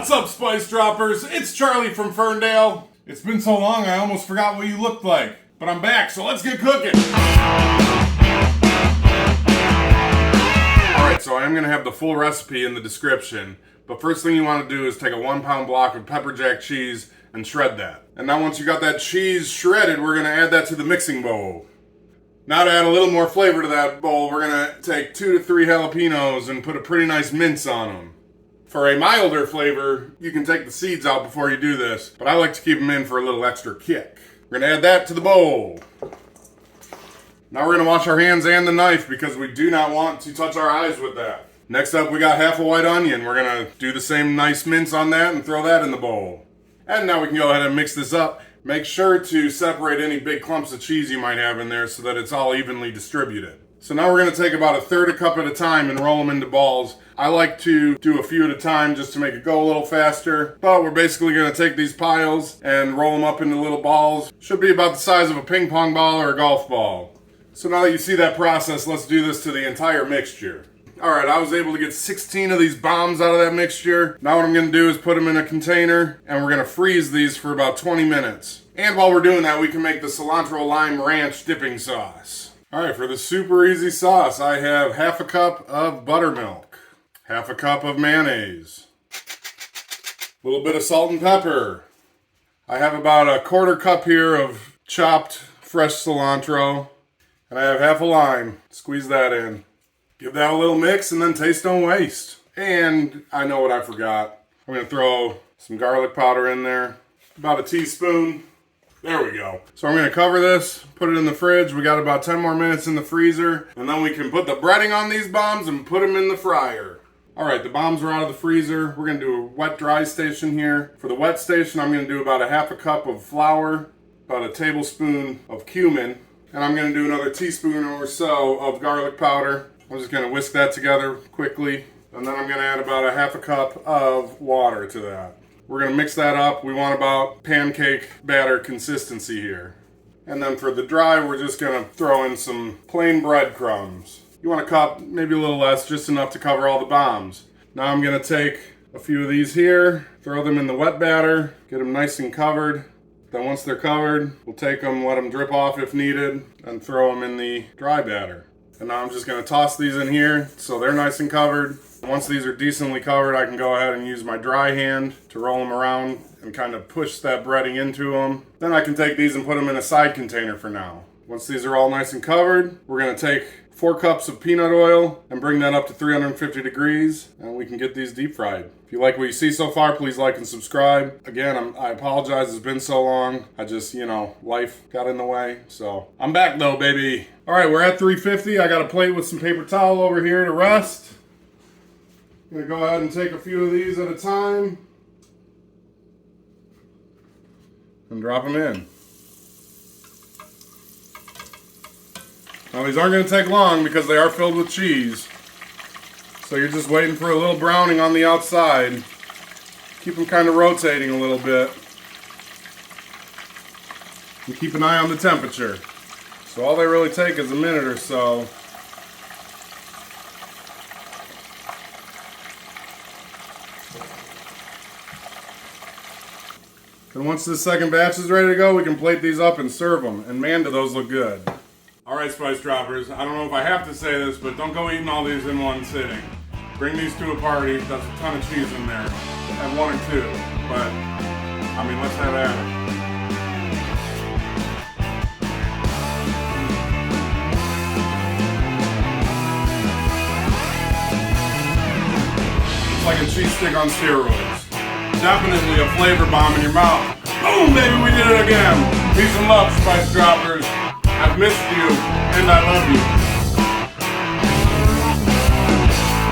What's up, Spice Droppers? It's Charlie from Ferndale. It's been so long I almost forgot what you looked like. But I'm back, so let's get cooking. Alright, so I am going to have the full recipe in the description. But first thing you want to do is take a 1 pound block of Pepperjack cheese and shred that. And now once you got that cheese shredded, we're going to add that to the mixing bowl. Now to add a little more flavor to that bowl, we're going to take 2 to 3 jalapeños and put a pretty nice mince on them. For a milder flavor, you can take the seeds out before you do this, but I like to keep them in for a little extra kick. We're going to add that to the bowl. Now we're going to wash our hands and the knife because we do not want to touch our eyes with that. Next up, we got half a white onion. We're going to do the same nice mince on that and throw that in the bowl. And now we can go ahead and mix this up. Make sure to separate any big clumps of cheese you might have in there so that it's all evenly distributed. So now we're going to take about 1/3 cup at a time and roll them into balls. I like to do a few at a time just to make it go a little faster. But we're basically going to take these piles and roll them up into little balls. Should be about the size of a ping pong ball or a golf ball. So now that you see that process, let's do this to the entire mixture. Alright, I was able to get 16 of these bombs out of that mixture. Now what I'm going to do is put them in a container and we're going to freeze these for about 20 minutes. And while we're doing that, we can make the cilantro lime ranch dipping sauce. Alright, for the super easy sauce, I have half a cup of buttermilk, half a cup of mayonnaise, a little bit of salt and pepper. I have about 1/4 cup here of chopped fresh cilantro, and I have half a lime. Squeeze that in. Give that a little mix and then taste don't waste. And I know what I forgot. I'm going to throw some garlic powder in there, about a teaspoon. There we go. So I'm going to cover this, put it in the fridge. We got about 10 more minutes in the freezer. And then we can put the breading on these bombs and put them in the fryer. Alright, the bombs are out of the freezer. We're going to do a wet dry station here. For the wet station, I'm going to do about 1/2 cup of flour, about 1 tablespoon of cumin, and I'm going to do another teaspoon or so of garlic powder. I'm just going to whisk that together quickly. And then I'm going to add about 1/2 cup of water to that. We're going to mix that up. We want about pancake batter consistency here. And then for the dry, we're just going to throw in some plain breadcrumbs. You want a cup, maybe a little less, just enough to cover all the bombs. Now I'm going to take a few of these here, throw them in the wet batter, get them nice and covered. Then once they're covered, we'll take them, let them drip off if needed, and throw them in the dry batter. And now I'm just going to toss these in here so they're nice and covered. Once these are decently covered, I can go ahead and use my dry hand to roll them around and kind of push that breading into them. Then I can take these and put them in a side container for now. Once these are all nice and covered, we're going to take 4 cups of peanut oil and bring that up to 350 degrees, and we can get these deep fried. If you like what you see so far, please like and subscribe. Again, I apologize, it's been so long. I just, life got in the way. So I'm back though, baby. All right, we're at 350. I got a plate with some paper towel over here to rest. I'm gonna go ahead and take a few of these at a time and drop them in. Now these aren't going to take long because they are filled with cheese. So you're just waiting for a little browning on the outside. Keep them kind of rotating a little bit. And keep an eye on the temperature. So all they really take is a minute or so. And once this second batch is ready to go, we can plate these up and serve them. And man, do those look good. Alright, Spice Droppers, I don't know if I have to say this, but don't go eating all these in one sitting. Bring these to a party, that's a ton of cheese in there. Have 1 or 2, but, let's have at it. It's like a cheese stick on steroids. Definitely a flavor bomb in your mouth. Boom, baby, we did it again. Peace and love, Spice Droppers. I've missed you, and I love you.